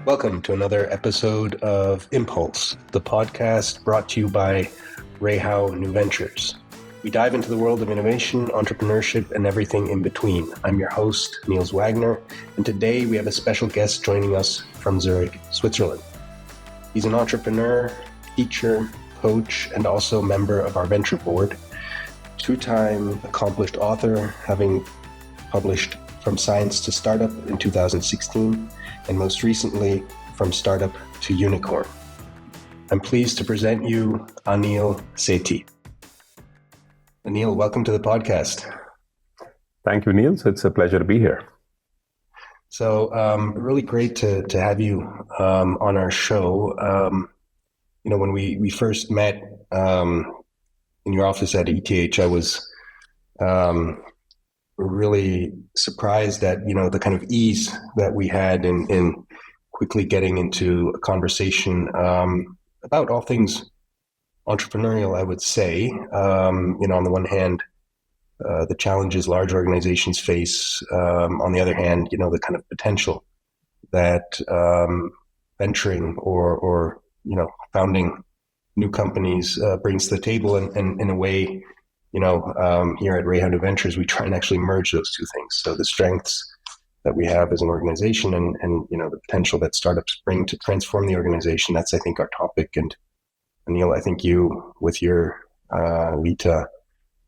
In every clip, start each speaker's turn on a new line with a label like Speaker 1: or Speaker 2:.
Speaker 1: Welcome to another episode of Impulse, the podcast brought to you by Rayhow New Ventures. We dive into the world of innovation, entrepreneurship, and everything in between. I'm your host, Niels Wagner, and today we have a special guest joining us from Zurich, Switzerland. He's an entrepreneur, teacher, coach, and also member of our venture board, two-time accomplished author, having published From Science to Startup in 2016, and most recently, From Startup to Unicorn. I'm pleased to present you Anil Sethi. Anil, welcome to the podcast.
Speaker 2: Thank you, Niels. It's a pleasure to be here.
Speaker 1: So, really great to have you on our show. When we first met in your office at ETH, I was really surprised at the kind of ease that we had in quickly getting into a conversation about all things entrepreneurial, I would say. On the one hand, the challenges large organizations face. On the other hand, the kind of potential that venturing or founding new companies brings to the table, and in a way, here at Rayhow New Ventures, we try and actually merge those two things. So the strengths that we have as an organization and the potential that startups bring to transform the organization, that's, I think, our topic. And Anil, I think you, with your Vita,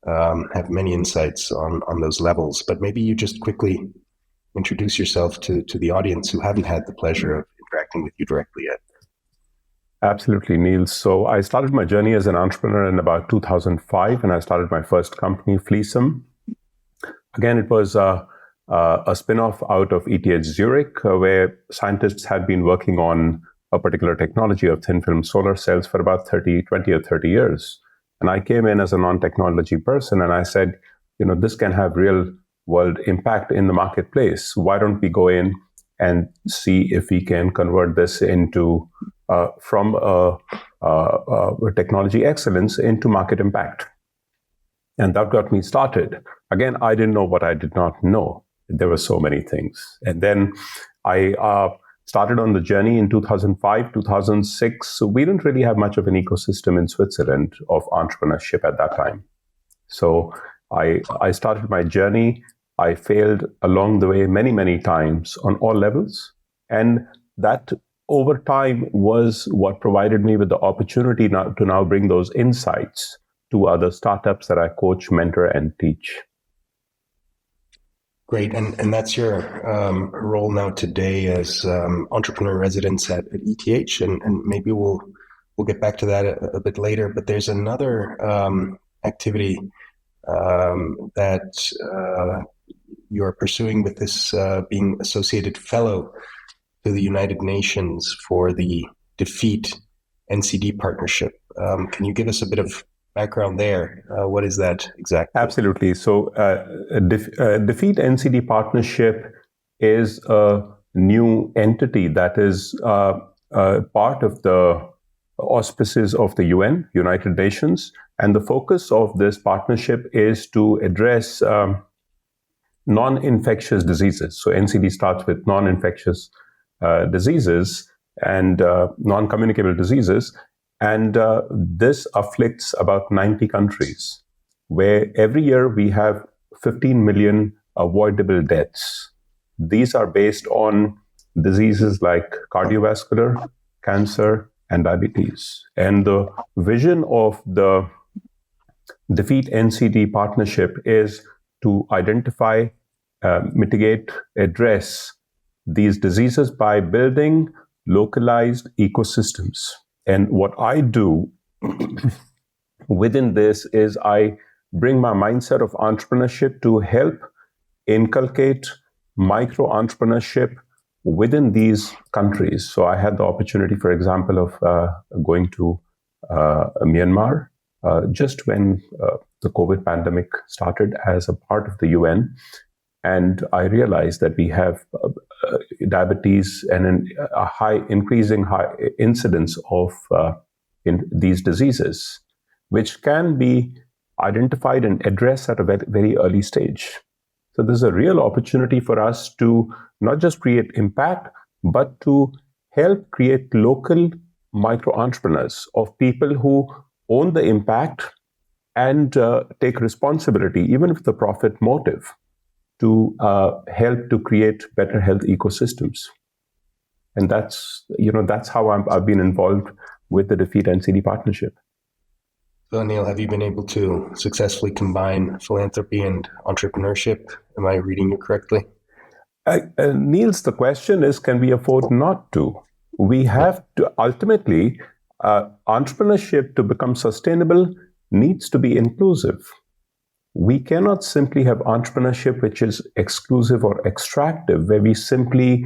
Speaker 1: have many insights on those levels. But maybe you just quickly introduce yourself to the audience who haven't had the pleasure of interacting with you directly yet.
Speaker 2: Absolutely, Niels. So I started my journey as an entrepreneur in about 2005, and I started my first company, Flisom. Again, it was a spin-off out of ETH Zurich, where scientists had been working on a particular technology of thin-film solar cells for about 20 or 30 years. And I came in as a non-technology person, and I said, this can have real-world impact in the marketplace. Why don't we go in and see if we can convert this into from technology excellence into market impact. And that got me started. Again, I didn't know what I did not know. There were so many things. And then I started on the journey in 2005, 2006. So we didn't really have much of an ecosystem in Switzerland of entrepreneurship at that time. So I started my journey. I failed along the way many, many times on all levels. And that over time was what provided me with the opportunity to now bring those insights to other startups that I coach, mentor, and teach.
Speaker 1: Great. And that's your role now today as entrepreneur residence at ETH. And maybe we'll get back to that a bit later. But there's another activity that you're pursuing with this being associated fellow to the United Nations for the DEFEAT-NCD partnership. Can you give us a bit of background there? What is that exactly?
Speaker 2: Absolutely. So DEFEAT-NCD partnership is a new entity that is part of the auspices of the UN, United Nations. And the focus of this partnership is to address non-infectious diseases. So NCD starts with non-infectious diseases and non-communicable diseases. And this afflicts about 90 countries, where every year we have 15 million avoidable deaths. These are based on diseases like cardiovascular, cancer, and diabetes. And the vision of the DEFEAT-NCD partnership is to identify, mitigate, address these diseases by building localized ecosystems. And what I do within this is I bring my mindset of entrepreneurship to help inculcate micro-entrepreneurship within these countries. So I had the opportunity, for example, of going to Myanmar just when the COVID pandemic started as a part of the UN. And I realized that we have diabetes and a increasing high incidence of in these diseases, which can be identified and addressed at a very, very early stage. So there's a real opportunity for us to not just create impact, but to help create local micro entrepreneurs of people who own the impact and take responsibility, even with the profit motive, to help to create better health ecosystems. And that's how I've been involved with the DEFEAT-NCD partnership.
Speaker 1: So, Anil, have you been able to successfully combine philanthropy and entrepreneurship? Am I reading you correctly?
Speaker 2: Niels, the question is, can we afford not to? We have to ultimately, entrepreneurship to become sustainable needs to be inclusive. We cannot simply have entrepreneurship which is exclusive or extractive, where we simply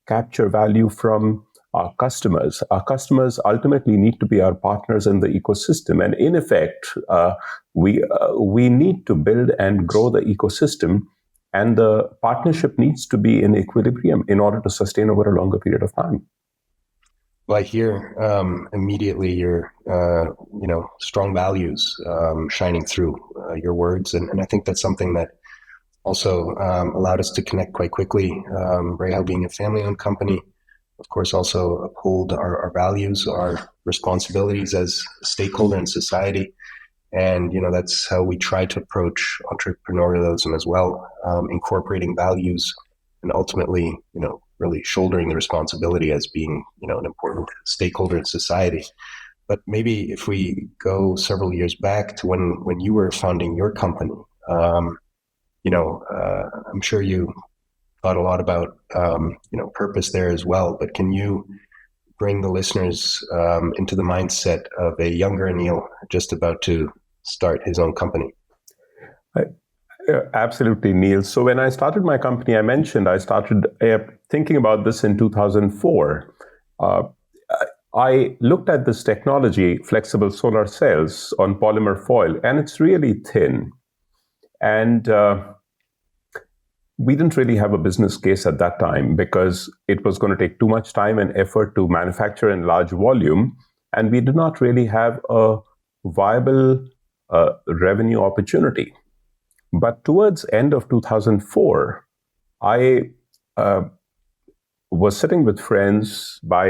Speaker 2: capture value from our customers. Our customers ultimately need to be our partners in the ecosystem. And in effect, we need to build and grow the ecosystem, and the partnership needs to be in equilibrium in order to sustain over a longer period of time.
Speaker 1: Well, I hear immediately your strong values shining through your words, and I think that's something that also allowed us to connect quite quickly. Rahal being a family-owned company, of course, also uphold our values, our responsibilities as a stakeholder in society, and that's how we try to approach entrepreneurialism as well, incorporating values, and ultimately, really shouldering the responsibility as being, an important stakeholder in society. But maybe if we go several years back to when you were founding your company, I'm sure you thought a lot about, purpose there as well. But can you bring the listeners into the mindset of a younger Anil just about to start his own company?
Speaker 2: Absolutely, Neil. So when I started my company, I started thinking about this in 2004. I looked at this technology, flexible solar cells on polymer foil, and it's really thin. And we didn't really have a business case at that time because it was going to take too much time and effort to manufacture in large volume. And we did not really have a viable revenue opportunity. But towards end of 2004, I was sitting with friends by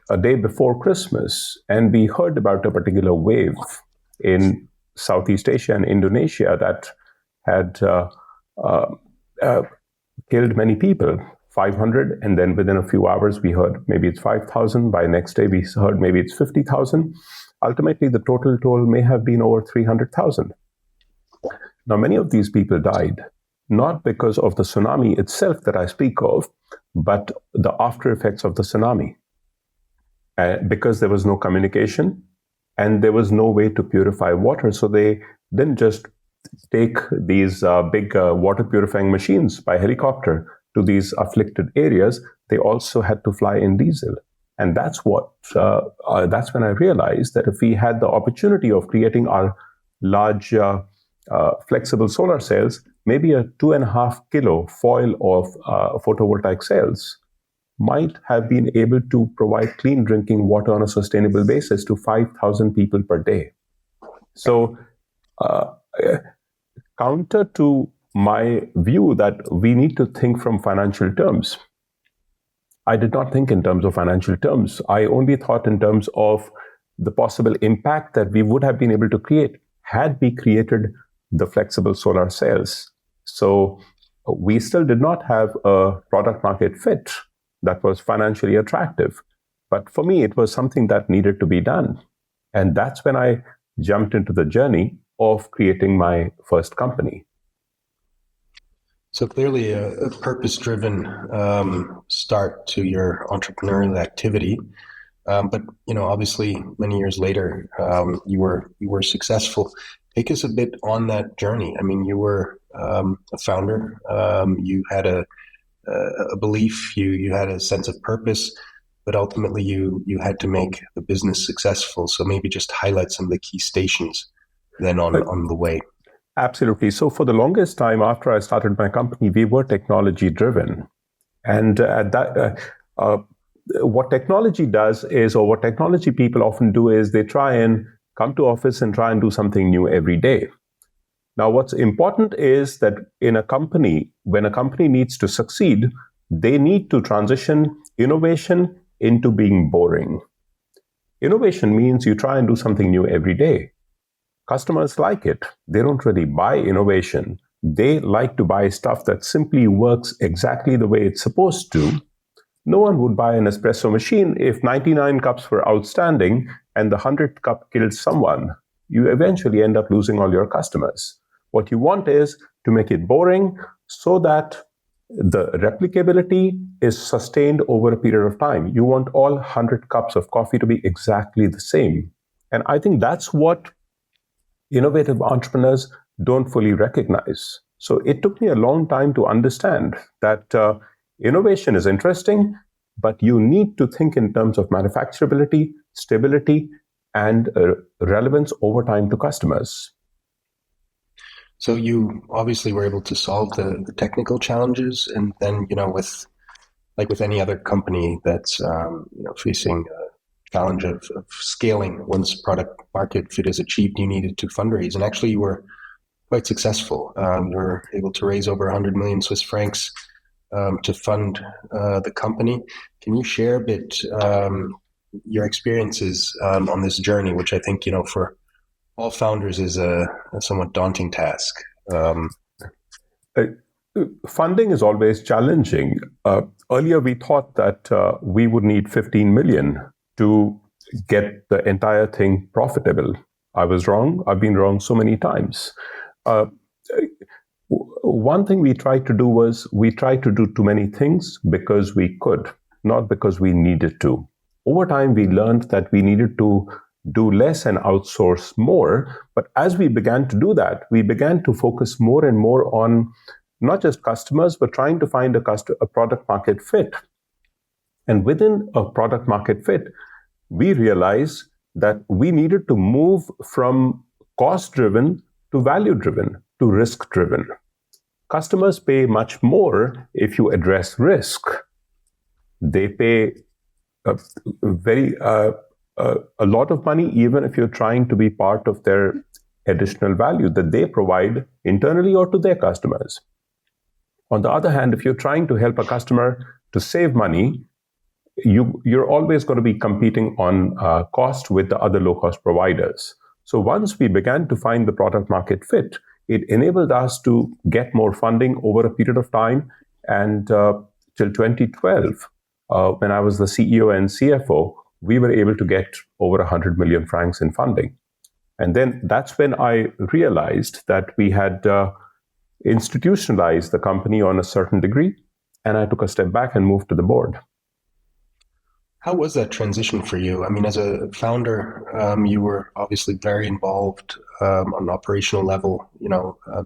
Speaker 2: a day before Christmas, and we heard about a particular wave in Southeast Asia and Indonesia that had killed many people, 500, and then within a few hours we heard maybe it's 5,000. By next day we heard maybe it's 50,000. Ultimately, the total toll may have been over 300,000. Now, many of these people died, not because of the tsunami itself that I speak of, but the after effects of the tsunami. Because there was no communication and there was no way to purify water. So they didn't just take these big water purifying machines by helicopter to these afflicted areas. They also had to fly in diesel. And that's when I realized that if we had the opportunity of creating our large flexible solar cells, maybe a 2.5 kilo foil of photovoltaic cells might have been able to provide clean drinking water on a sustainable basis to 5,000 people per day. So counter to my view that we need to think from financial terms, I did not think in terms of financial terms. I only thought in terms of the possible impact that we would have been able to create had we created the flexible solar cells. So we still did not have a product market fit that was financially attractive. But for me, it was something that needed to be done. And that's when I jumped into the journey of creating my first company.
Speaker 1: So clearly a purpose-driven start to your entrepreneurial activity. But obviously many years later, you were successful. Take us a bit on that journey. I mean, you were a founder. You had a belief. You had a sense of purpose, but ultimately you had to make the business successful. So maybe just highlight some of the key stations then on the way.
Speaker 2: Absolutely. So for the longest time after I started my company, we were technology driven. And at that, what technology does is, or what technology people often do is they try and come to office and try and do something new every day. Now, what's important is that in a company, when a company needs to succeed, they need to transition innovation into being boring. Innovation means you try and do something new every day. Customers like it. They don't really buy innovation. They like to buy stuff that simply works exactly the way it's supposed to. No one would buy an espresso machine if 99 cups were outstanding and the 100th cup killed someone. You eventually end up losing all your customers. What you want is to make it boring so that the replicability is sustained over a period of time. You want all 100 cups of coffee to be exactly the same. And I think that's what innovative entrepreneurs don't fully recognize. So it took me a long time to understand that innovation is interesting, but you need to think in terms of manufacturability, stability, and relevance over time to customers.
Speaker 1: So you obviously were able to solve the technical challenges, and then with any other company that's facing a challenge of scaling, once product market fit is achieved, you needed to fundraise, and actually you were quite successful. You were able to raise over 100 million Swiss francs to fund the company. Can you share a bit your experiences on this journey, which I think for all founders is a somewhat daunting task?
Speaker 2: Funding is always challenging. Earlier, we thought that we would need 15 million to get the entire thing profitable. I was wrong. I've been wrong so many times. One thing we tried to do was we tried to do too many things because we could, not because we needed to. Over time, we learned that we needed to do less and outsource more. But as we began to do that, we began to focus more and more on not just customers, but trying to find a product market fit. And within a product market fit, we realized that we needed to move from cost-driven to value-driven to risk-driven. Customers pay much more if you address risk. They pay a lot of money, even if you're trying to be part of their additional value that they provide internally or to their customers. On the other hand, if you're trying to help a customer to save money, you're always going to be competing on cost with the other low-cost providers. So once we began to find the product market fit, it enabled us to get more funding over a period of time. And till 2012, when I was the CEO and CFO, we were able to get over 100 million francs in funding. And then that's when I realized that we had institutionalized the company on a certain degree, and I took a step back and moved to the board.
Speaker 1: How was that transition for you? I mean, as a founder, you were obviously very involved on an operational level,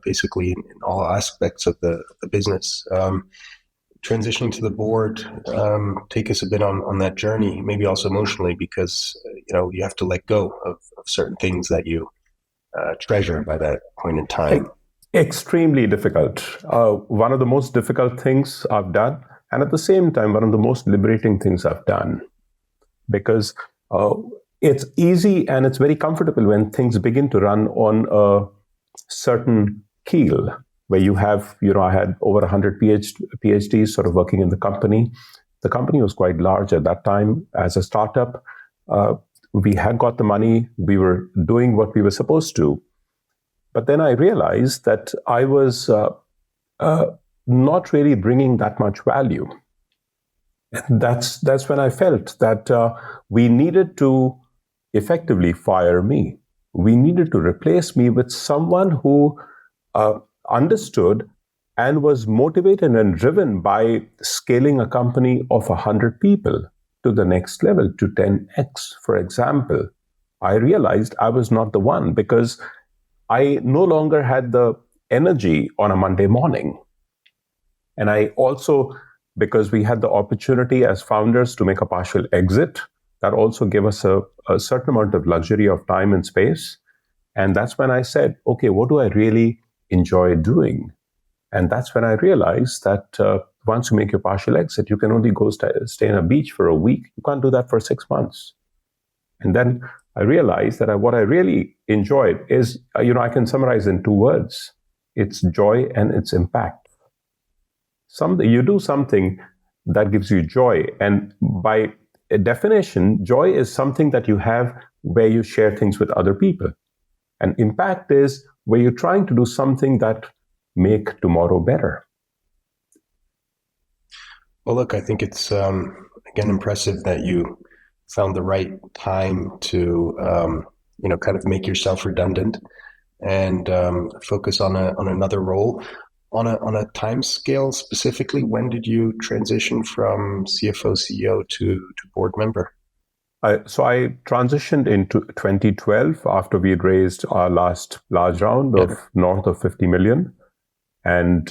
Speaker 1: basically in all aspects of the business. Transitioning to the board, take us a bit on that journey, maybe also emotionally, because you have to let go of certain things that you treasure by that point in time.
Speaker 2: Extremely difficult. One of the most difficult things I've done, and at the same time, one of the most liberating things I've done, because it's easy and it's very comfortable when things begin to run on a certain keel, where you have, I had over 100 PhDs sort of working in the company. The company was quite large at that time. As a startup, we had got the money, we were doing what we were supposed to. But then I realized that I was not really bringing that much value. And that's when I felt that we needed to effectively fire me. We needed to replace me with someone who understood and was motivated and driven by scaling a company of 100 people to the next level, to 10x, for example. I realized I was not the one, because I no longer had the energy on a Monday morning. And I also, because we had the opportunity as founders to make a partial exit, that also gave us a certain amount of luxury of time and space. And that's when I said, okay, what do I really enjoy doing? And that's when I realized that once you make your partial exit, you can only go stay on a beach for a week. You can't do that for 6 months. And then I realized that what I really enjoyed is, I can summarize in 2 words. It's joy and it's impact. You do something that gives you joy. And by definition, joy is something that you have where you share things with other people. And impact is where you're trying to do something that make tomorrow better.
Speaker 1: Well, look, I think it's, again, impressive that you found the right time to, kind of make yourself redundant and focus on another role. On a time scale specifically, when did you transition from CFO, CEO to board member?
Speaker 2: So I transitioned into 2012 after we had raised our last large round of north of 50 million. And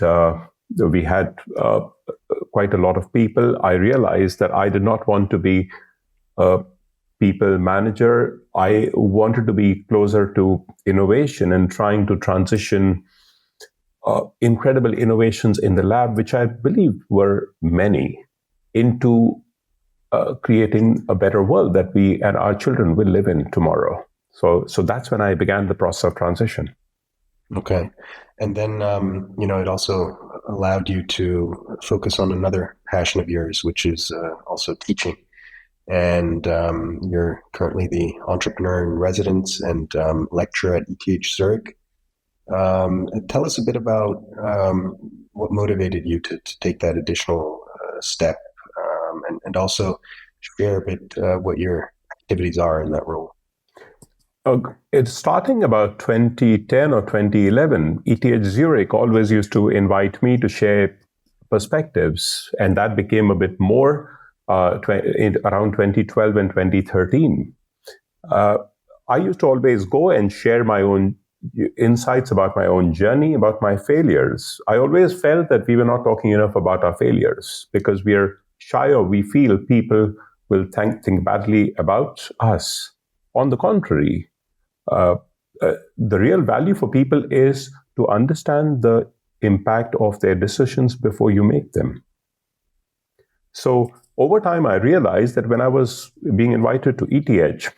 Speaker 2: we had quite a lot of people. I realized that I did not want to be a people manager. I wanted to be closer to innovation and trying to transition incredible innovations in the lab, which I believe were many, into creating a better world that we and our children will live in tomorrow. So that's when I began the process of transition.
Speaker 1: Okay. And then, it also allowed you to focus on another passion of yours, which is also teaching. And you're currently the entrepreneur in residence and lecturer at ETH Zurich. Tell us a bit about what motivated you to take that additional step, and also share a bit what your activities are in that role.
Speaker 2: It's starting about 2010 or 2011. ETH Zurich always used to invite me to share perspectives, and that became a bit more around 2012 and 2013. I used to always go and share my own insights about my own journey, about my failures. I always felt that we were not talking enough about our failures because we are shy or we feel people will think badly about us. On the contrary, the real value for people is to understand the impact of their decisions before you make them. So over time, I realized that when I was being invited to ETH,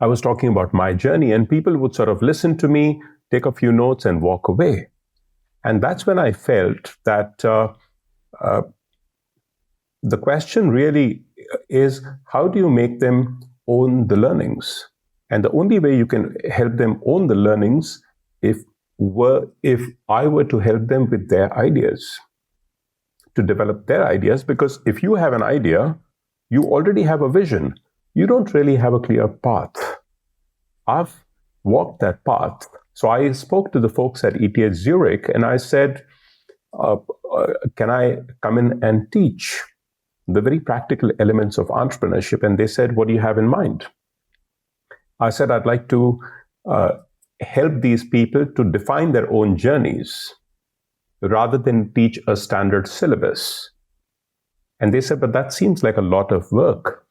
Speaker 2: I was talking about my journey, and people would sort of listen to me, take a few notes, and walk away. And that's when I felt that the question really is, how do you make them own the learnings? And the only way you can help them own the learnings if I were to help them with their ideas, to develop their ideas. Because if you have an idea, you already have a vision. You don't really have a clear path. I've walked that path. So I spoke to the folks at ETH Zurich and I said, can I come in and teach the very practical elements of entrepreneurship? And they said, what do you have in mind? I said, I'd like to help these people to define their own journeys rather than teach a standard syllabus. And they said, but that seems like a lot of work.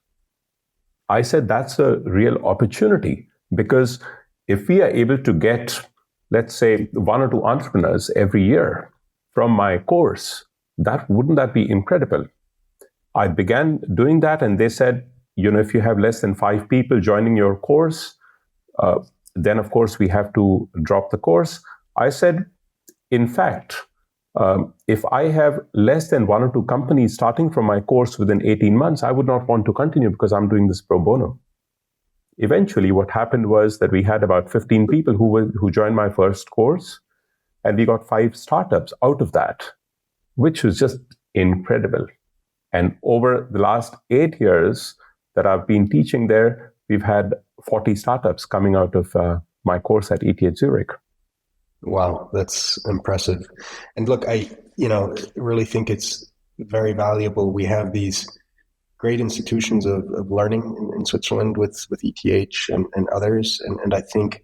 Speaker 2: I said, that's a real opportunity, because if we are able to get, let's say, 1 or 2 entrepreneurs every year from my course, wouldn't that be incredible? I began doing that, and they said, if you have less than 5 people joining your course, then of course we have to drop the course. I said, in fact, if I have less than 1 or 2 companies starting from my course within 18 months, I would not want to continue because I'm doing this pro bono. Eventually, what happened was that we had about 15 people who joined my first course, and we got 5 startups out of that, which was just incredible. And over the last 8 years that I've been teaching there, we've had 40 startups coming out of my course at ETH Zurich.
Speaker 1: Wow, that's impressive. And look, I really think it's very valuable. We have these great institutions of learning in Switzerland with ETH and others. And I think,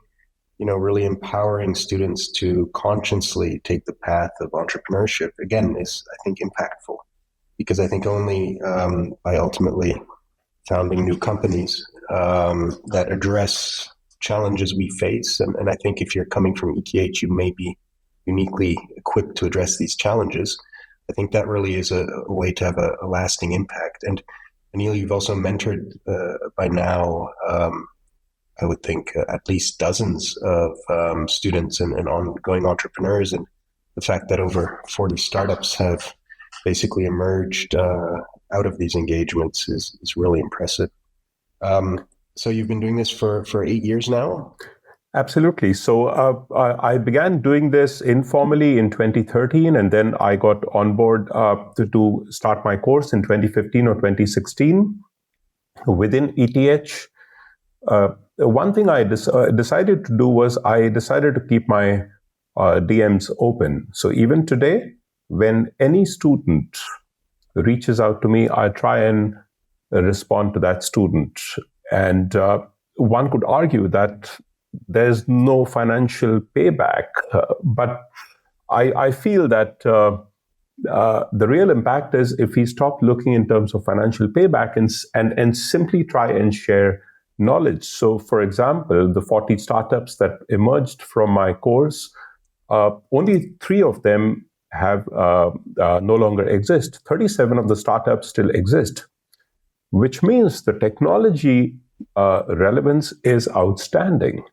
Speaker 1: really empowering students to consciously take the path of entrepreneurship, again, is, I think, impactful. Because I think only by ultimately founding new companies that address challenges we face, and I think if you're coming from ETH, you may be uniquely equipped to address these challenges. I think that really is a way to have a lasting impact. And Anil, you've also mentored by now, I would think, at least dozens of students and ongoing entrepreneurs, and the fact that over 40 startups have basically emerged out of these engagements is really impressive. So you've been doing this for 8 years now?
Speaker 2: Absolutely. So I began doing this informally in 2013, and then I got on board to start my course in 2015 or 2016 within ETH. One thing I decided to do was I decided to keep my DMs open. So even today, when any student reaches out to me, I try and respond to that student. And one could argue that there's no financial payback, but I feel that the real impact is if we stop looking in terms of financial payback and simply try and share knowledge. So, for example, the 40 startups that emerged from my course, only 3 of them have no longer exist. 37 of the startups still exist, which means the technology relevance is outstanding.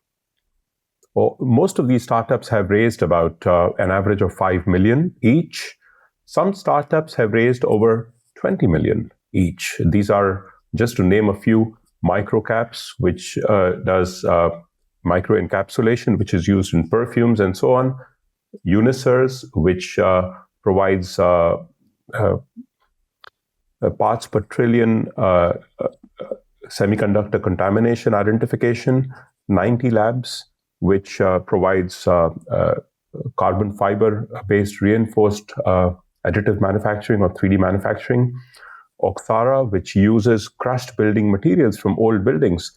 Speaker 2: Well, most of these startups have raised about an average of 5 million each. Some startups have raised over 20 million each. These are, just to name a few, Microcaps, which does microencapsulation, which is used in perfumes and so on. Unisers, which provides parts per trillion semiconductor contamination identification. 90 Labs, which provides carbon fiber-based reinforced additive manufacturing or 3D manufacturing. Oxara, which uses crushed building materials from old buildings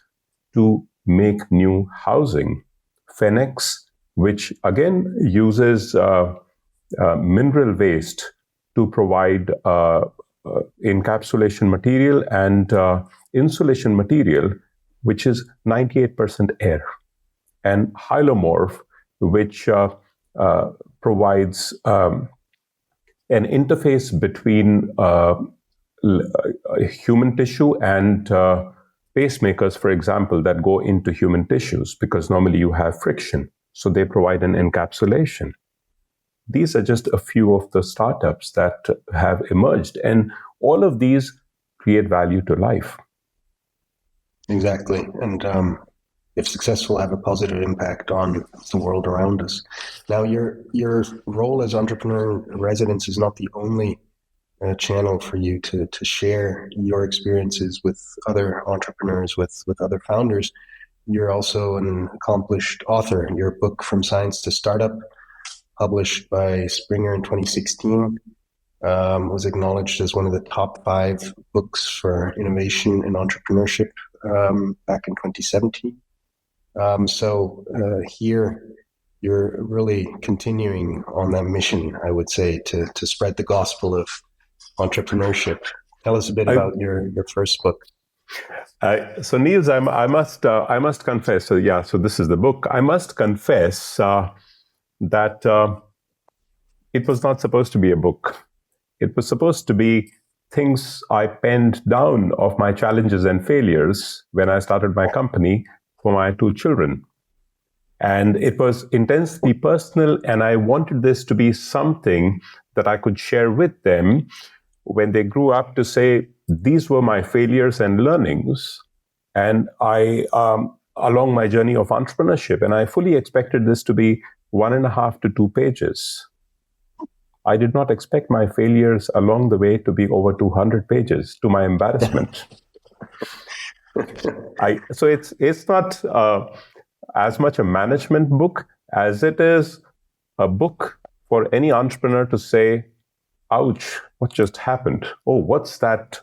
Speaker 2: to make new housing. Phenex, which again uses mineral waste to provide encapsulation material and insulation material, which is 98% air. And Hylomorph, which provides an interface between human tissue and pacemakers, for example, that go into human tissues, because normally you have friction. So they provide an encapsulation. These are just a few of the startups that have emerged, and all of these create value to life.
Speaker 1: Exactly. And if successful, have a positive impact on the world around us. Now, your role as entrepreneur in residence is not the only channel for you to share your experiences with other entrepreneurs, with other founders. You're also an accomplished author. Your book, From Science to Startup, published by Springer in 2016, was acknowledged as one of the top 5 books for innovation and entrepreneurship back in 2017. So here you're really continuing on that mission, I would say, to spread the gospel of entrepreneurship. Tell us a bit about your first book.
Speaker 2: So Niels, I must confess. So this is the book. I must confess that it was not supposed to be a book. It was supposed to be things I penned down of my challenges and failures when I started my company for my 2 children. And it was intensely personal, and I wanted this to be something that I could share with them when they grew up, to say, these were my failures and learnings, and I along my journey of entrepreneurship, and I fully expected this to be 1.5 to 2 pages. I did not expect my failures along the way to be over 200 pages, to my embarrassment. So it's not as much a management book as it is a book for any entrepreneur to say, ouch, what just happened? Oh, what's that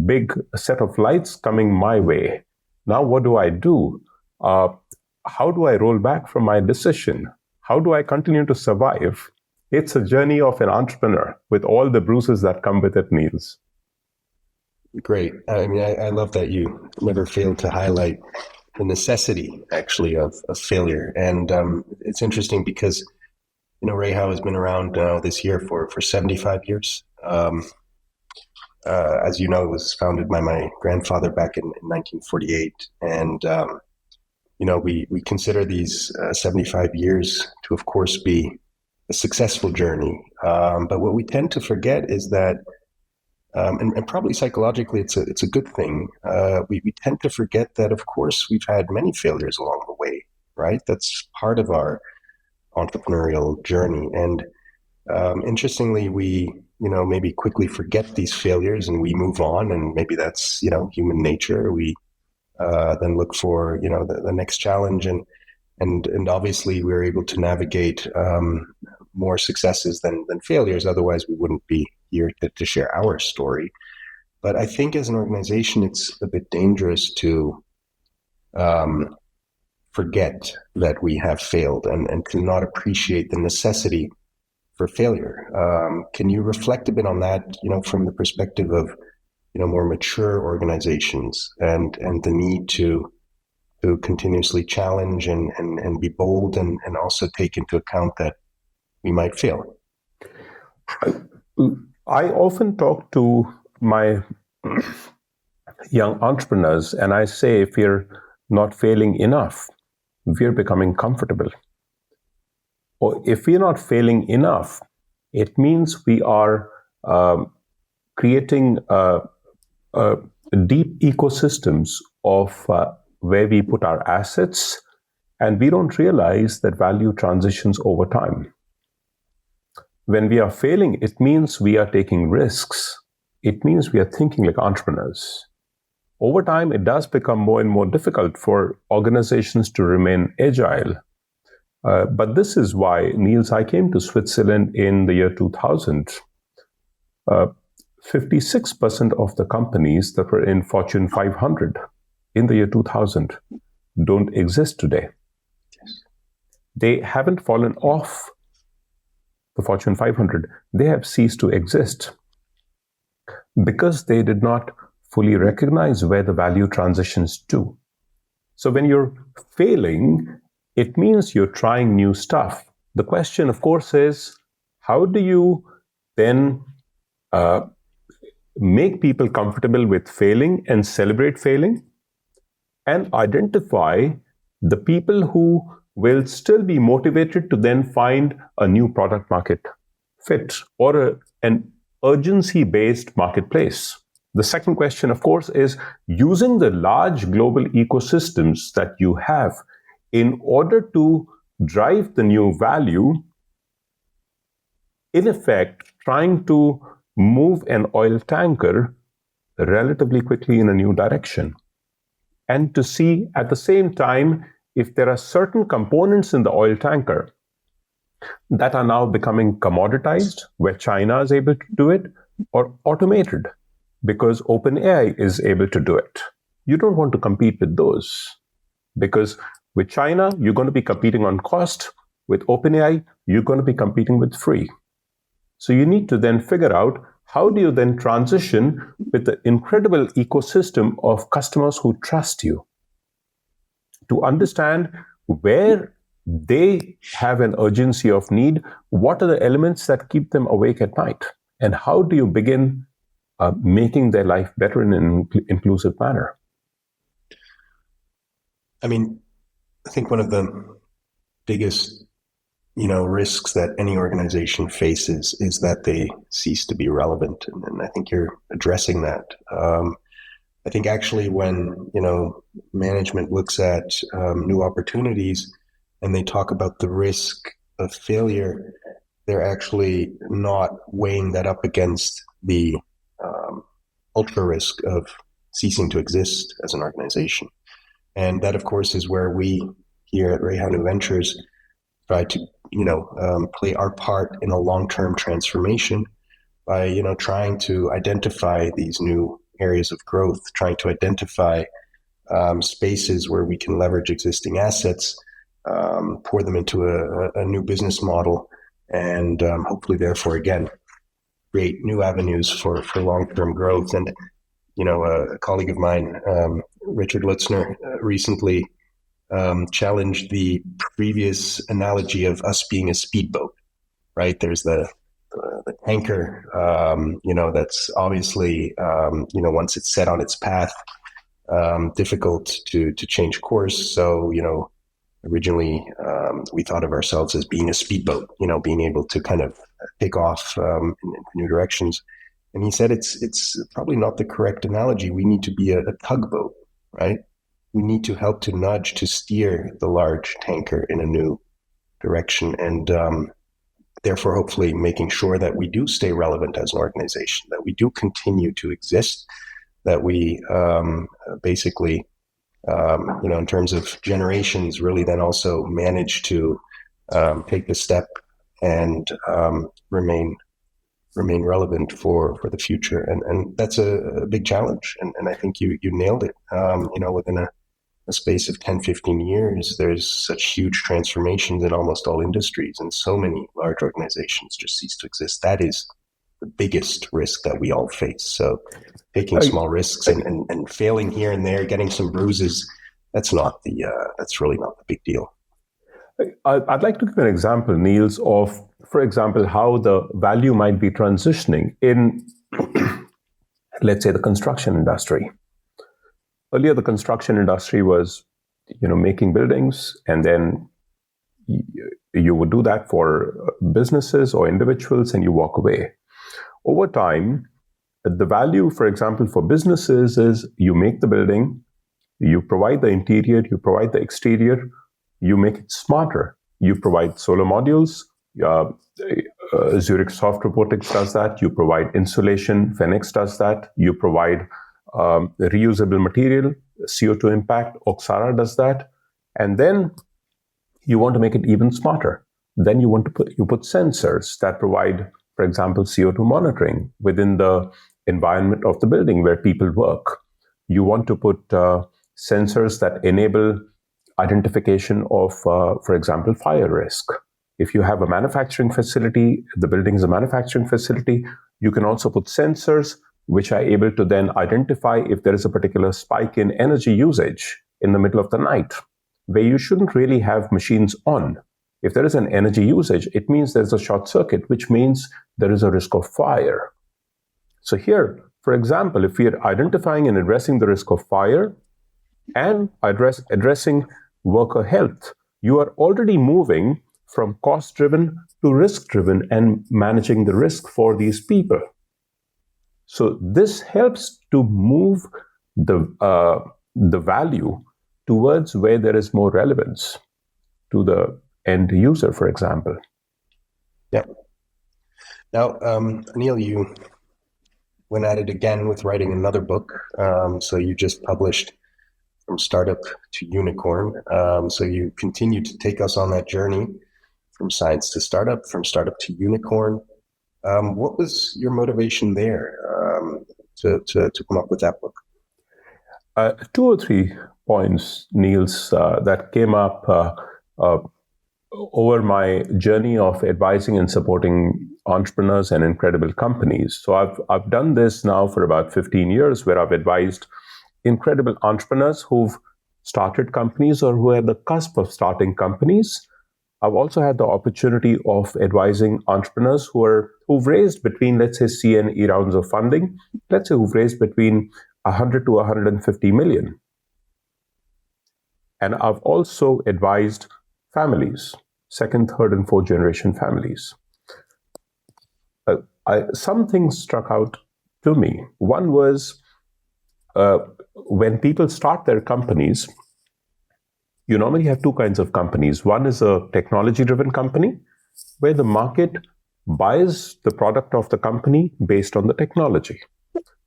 Speaker 2: big set of lights coming my way? Now what do I do? How do I roll back from my decision? How do I continue to survive? It's a journey of an entrepreneur with all the bruises that come with it, Niels.
Speaker 1: Great. I mean, I love that you never failed to highlight the necessity, actually, of failure. And it's interesting because, Rayhow has been around now this year for 75 years. As you know, it was founded by my grandfather back in 1948. And, we consider these 75 years to, of course, be a successful journey. But what we tend to forget is that, and probably psychologically, it's a good thing. We tend to forget that, of course, we've had many failures along the way, right? That's part of our entrepreneurial journey. And interestingly, we maybe quickly forget these failures and we move on, and maybe that's human nature. We then look for the next challenge, and obviously we're able to navigate more successes than failures. Otherwise, we wouldn't be here to share our story. But I think as an organization, it's a bit dangerous to forget that we have failed and to not appreciate the necessity for failure. Can you reflect a bit on that, from the perspective of more mature organizations and the need to continuously challenge and be bold and also take into account that we might fail?
Speaker 2: I often talk to my young entrepreneurs and I say, if we're not failing enough, we're becoming comfortable. Or if we're not failing enough, it means we are creating deep ecosystems of where we put our assets, and we don't realize that value transitions over time. When we are failing, it means we are taking risks. It means we are thinking like entrepreneurs. Over time, it does become more and more difficult for organizations to remain agile. But this is why, Niels, I came to Switzerland in the year 2000. 56% of the companies that were in Fortune 500 in the year 2000 don't exist today. Yes. They haven't fallen off the Fortune 500. They have ceased to exist because they did not fully recognize where the value transitions to. So when you're failing, it means you're trying new stuff. The question, of course, is how do you then make people comfortable with failing and celebrate failing, and identify the people who will still be motivated to then find a new product market fit or an urgency-based marketplace. The second question, of course, is using the large global ecosystems that you have in order to drive the new value, in effect, trying to move an oil tanker relatively quickly in a new direction. And to see at the same time if there are certain components in the oil tanker that are now becoming commoditized, where China is able to do it, or automated, because OpenAI is able to do it. You don't want to compete with those, because with China, you're going to be competing on cost. With OpenAI, you're going to be competing with free. So you need to then figure out how do you then transition with the incredible ecosystem of customers who trust you to understand where they have an urgency of need, what are the elements that keep them awake at night, and how do you begin making their life better in an inclusive manner?
Speaker 1: I mean, I think one of the biggest, risks that any organization faces is that they cease to be relevant, and I think you're addressing that. I think actually when management looks at new opportunities and they talk about the risk of failure, they're actually not weighing that up against the ultra risk of ceasing to exist as an organization. And that, of course, is where we here at Reihanu Ventures try to, play our part in a long-term transformation by, trying to identify these new areas of growth, trying to identify spaces where we can leverage existing assets, pour them into a new business model, and hopefully, therefore, again, create new avenues for long-term growth. And, a colleague of mine, Richard Lutzner, recently challenged the previous analogy of us being a speedboat, right? There's the tanker, that's obviously, once it's set on its path, difficult to change course. So, Originally, we thought of ourselves as being a speedboat, being able to kind of take off in new directions. And he said it's probably not the correct analogy. We need to be a tugboat, right? We need to help to nudge, to steer the large tanker in a new direction, and therefore hopefully making sure that we do stay relevant as an organization, that we do continue to exist, that we basically, in terms of generations, really then also manage to take the step and remain relevant for the future. And that's a big challenge. And I think you nailed it. Within a space of 10, 15 years, there's such huge transformations in almost all industries, and so many large organizations just cease to exist. That is the biggest risk that we all face. So taking small risks and failing here and there, getting some bruises, that's really not the big deal.
Speaker 2: I'd like to give an example, Niels, of, for example, how the value might be transitioning in, let's say, the construction industry. Earlier, the construction industry was, making buildings, and then you would do that for businesses or individuals, and you walk away. Over time, the value, for example, for businesses is you make the building, you provide the interior, you provide the exterior, you make it smarter. You provide solar modules. Zurich Soft Robotics does that. You provide insulation. Phoenix does that. You provide reusable material, CO2 impact. Oxara does that. And then you want to make it even smarter. Then you put sensors that provide, for example, CO2 monitoring within the environment of the building where people work. You want to put sensors that enable identification of, for example, fire risk. If you have a manufacturing facility, the building is a manufacturing facility, you can also put sensors which are able to then identify if there is a particular spike in energy usage in the middle of the night, where you shouldn't really have machines on. If there is an energy usage, it means there's a short circuit, which means there is a risk of fire. So here, for example, if we are identifying and addressing the risk of fire and addressing worker health, you are already moving from cost-driven to risk-driven and managing the risk for these people. So this helps to move the value towards where there is more relevance to the end user, for example.
Speaker 1: Yeah. Now, Anil, you went at it again with writing another book. So you just published From Startup to Unicorn. So you continue to take us on that journey from science to startup, from startup to unicorn. What was your motivation there to come up with that book?
Speaker 2: 2 or 3 points, Niels, that came up over my journey of advising and supporting entrepreneurs and incredible companies. So I've done this now for about 15 years, where I've advised incredible entrepreneurs who've started companies or who are at the cusp of starting companies. I've also had the opportunity of advising entrepreneurs who've raised between, let's say, C and E rounds of funding, let's say who've raised between 100 to 150 million. And I've also advised families, second, third, and fourth generation families. Some things struck out to me. One was when people start their companies, you normally have 2 kinds of companies. One is a technology-driven company, where the market buys the product of the company based on the technology.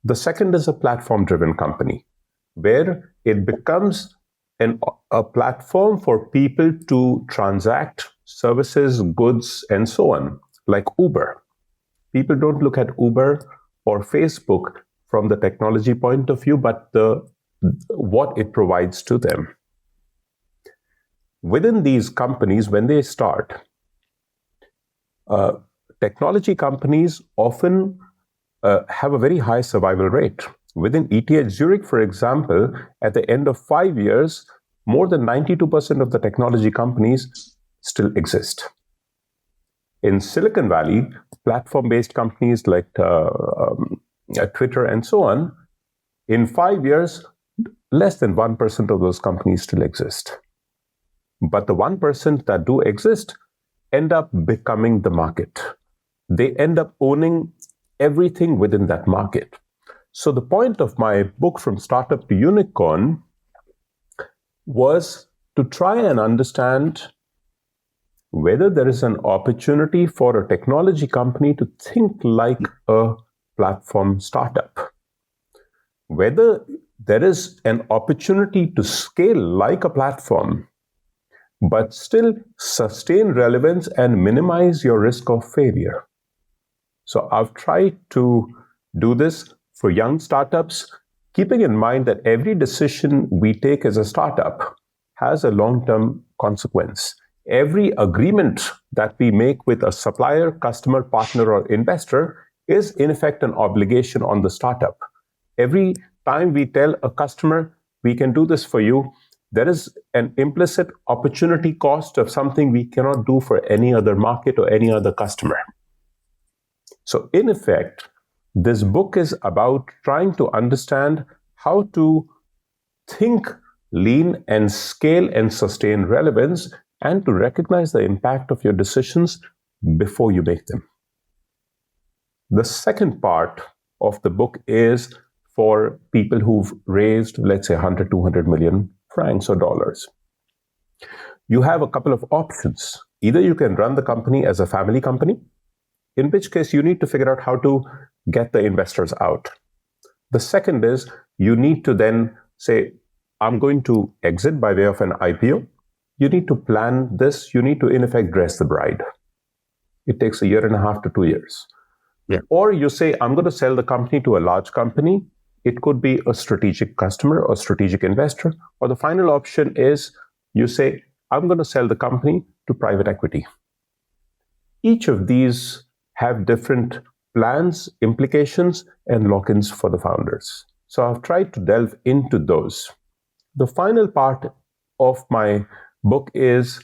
Speaker 2: The second is a platform-driven company, where it becomes a platform for people to transact services, goods, and so on, like Uber. People don't look at Uber or Facebook from the technology point of view, but what it provides to them. Within these companies, when they start, technology companies often have a very high survival rate. Within ETH Zurich, for example, at the end of 5 years, more than 92% of the technology companies still exist. In Silicon Valley, platform-based companies like Twitter and so on, in 5 years, less than 1% of those companies still exist. But the 1% that do exist end up becoming the market. They end up owning everything within that market. So the point of my book, From Startup to Unicorn, was to try and understand whether there is an opportunity for a technology company to think like a platform startup, whether there is an opportunity to scale like a platform, but still sustain relevance and minimize your risk of failure. So I've tried to do this for young startups, keeping in mind that every decision we take as a startup has a long-term consequence. Every agreement that we make with a supplier, customer, partner, or investor is in effect an obligation on the startup. Every time we tell a customer, we can do this for you, there is an implicit opportunity cost of something we cannot do for any other market or any other customer. So in effect, this book is about trying to understand how to think lean and scale and sustain relevance, and to recognize the impact of your decisions before you make them. The second part of the book is for people who've raised, let's say, 100, 200 million francs or dollars. You have a couple of options. Either you can run the company as a family company, in which case you need to figure out how to get the investors out. The second is you need to then say, I'm going to exit by way of an IPO. You need to plan this. You need to, in effect, dress the bride. It takes 1.5 to 2 years.
Speaker 1: Yeah.
Speaker 2: Or you say, I'm going to sell the company to a large company. It could be a strategic customer or strategic investor. Or the final option is you say, I'm going to sell the company to private equity. Each of these have different plans, implications, and lock-ins for the founders. So I've tried to delve into those. The final part of my book is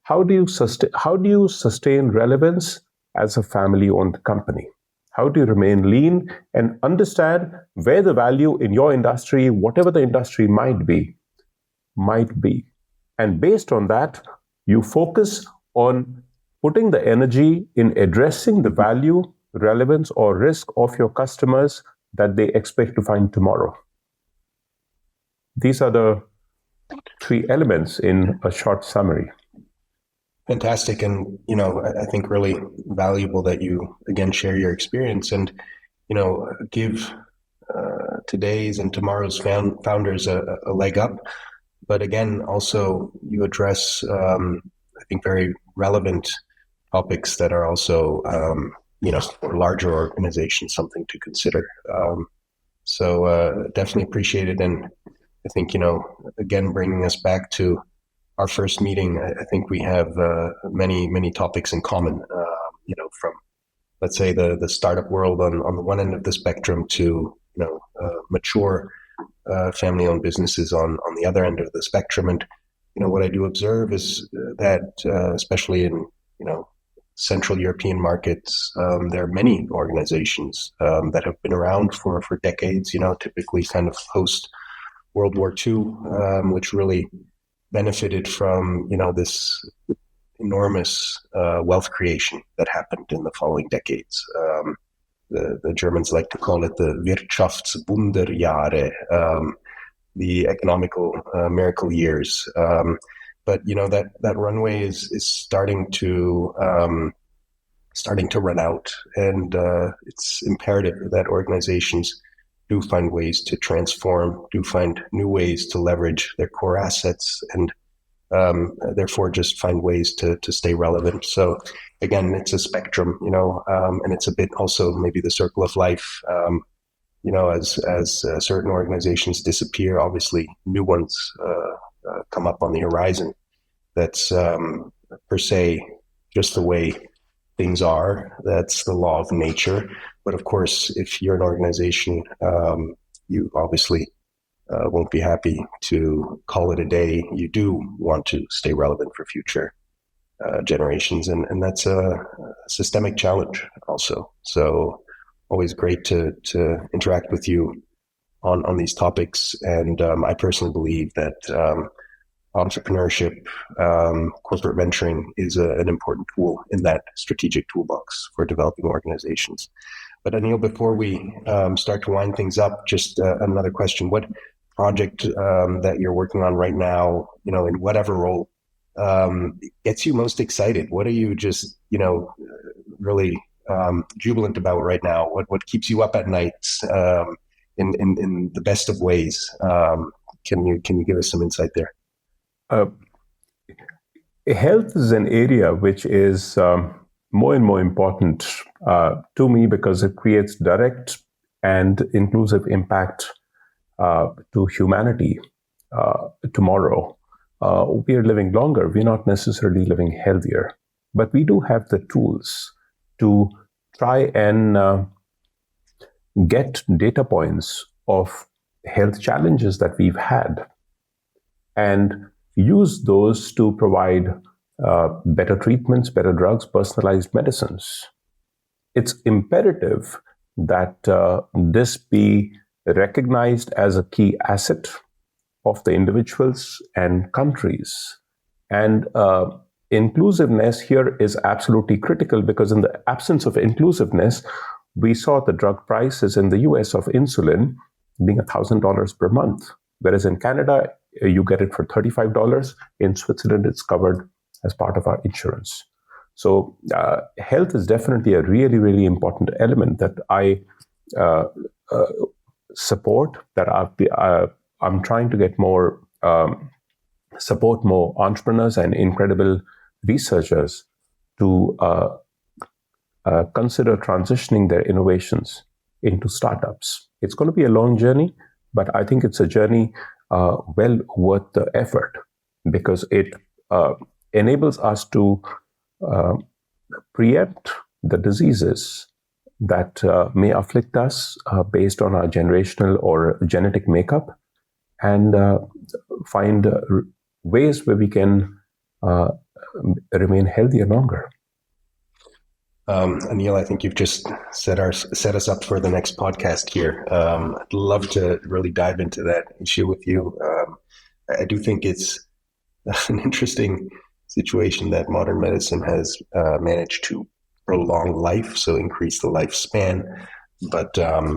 Speaker 2: how do you sustain relevance as a family-owned company? How do you remain lean and understand where the value in your industry, whatever the industry might be. And based on that, you focus on putting the energy in addressing the value, relevance, or risk of your customers that they expect to find tomorrow. These are the 3 elements in a short summary.
Speaker 1: Fantastic. And, I think really valuable that you, again, share your experience and, give today's and tomorrow's founders a leg up. But again, also you address, I think, very relevant topics that are also, for larger organizations, something to consider. So definitely appreciate it. And I think, again, bringing us back to our first meeting, I think we have many, many topics in common, from, let's say, the startup world on the one end of the spectrum to, mature family-owned businesses on the other end of the spectrum. And, what I do observe is that, especially in, Central European markets, there are many organizations that have been around for decades, typically kind of post World War II, which really benefited from, this enormous wealth creation that happened in the following decades. The Germans like to call it the Wirtschaftswunderjahre, the economical miracle years. But that runway is starting to run out, and it's imperative that organizations do find ways to transform, do find new ways to leverage their core assets, and therefore just find ways to stay relevant. So again, it's a spectrum, and it's a bit also maybe the circle of life. As certain organizations disappear, obviously new ones come up on the horizon. That's per se just the way things are. That's the law of nature. But of course, if you're an organization, you obviously won't be happy to call it a day. You do want to stay relevant for future generations, and that's a systemic challenge also. So always great to interact with you on these topics. And I personally believe that entrepreneurship, corporate venturing is an important tool in that strategic toolbox for developing organizations. But Anil, before we start to wind things up, just another question. What project that you're working on right now, in whatever role, gets you most excited? What are you just, really jubilant about right now? What keeps you up at night in the best of ways? Can you give us some insight there?
Speaker 2: Health is an area which is more and more important to me because it creates direct and inclusive impact to humanity tomorrow. We are living longer. We're not necessarily living healthier, but we do have the tools to try and get data points of health challenges that we've had and use those to provide better treatments, better drugs, personalized medicines. It's imperative that this be recognized as a key asset of the individuals and countries. And inclusiveness here is absolutely critical, because in the absence of inclusiveness, we saw the drug prices in the US of insulin being $1,000 per month, whereas in Canada, you get it for $35. In Switzerland, it's covered as part of our insurance. So health is definitely a really, really important element that I support, that I'm trying to get more, support more entrepreneurs and incredible researchers to consider transitioning their innovations into startups. It's going to be a long journey, but I think it's a journey well worth the effort, because it enables us to preempt the diseases that may afflict us based on our generational or genetic makeup, and find ways where we can remain healthier longer.
Speaker 1: Anil, I think you've just set us up for the next podcast here. I'd love to really dive into that issue with you. I do think it's an interesting situation that modern medicine has managed to prolong life, so increase the lifespan, but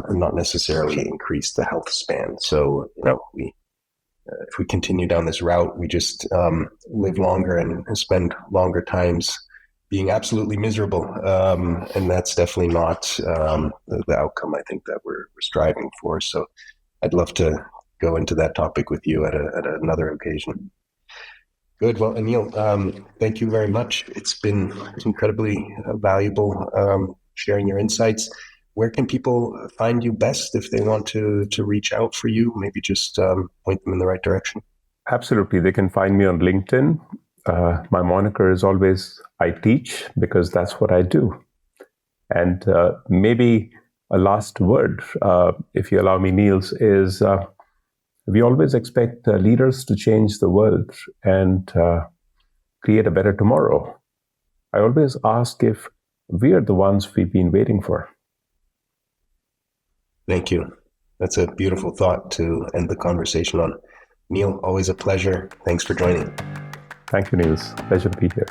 Speaker 1: not necessarily increase the health span. So, if we continue down this route, we just live longer and spend longer times being absolutely miserable, and that's definitely not the outcome I think that we're striving for. So I'd love to go into that topic with you at another occasion. Good. Well, Anil, thank you very much. It's been incredibly valuable sharing your insights. Where can people find you best if they want to reach out for you? Maybe just point them in the right direction.
Speaker 2: Absolutely. They can find me on LinkedIn. My moniker is always I teach, because that's what I do. And maybe a last word, if you allow me, Niels, is we always expect leaders to change the world and create a better tomorrow. I always ask if we are the ones we've been waiting for.
Speaker 1: Thank you. That's a beautiful thought to end the conversation on. Neil, always a pleasure. Thanks for joining.
Speaker 2: Thank you, Niels. Pleasure to be here.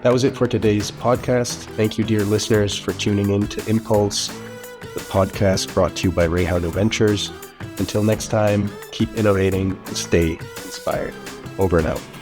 Speaker 1: That was it for today's podcast. Thank you, dear listeners, for tuning in to Impulse, the podcast brought to you by Rayhardo Ventures. Until next time, keep innovating and stay inspired. Over and out.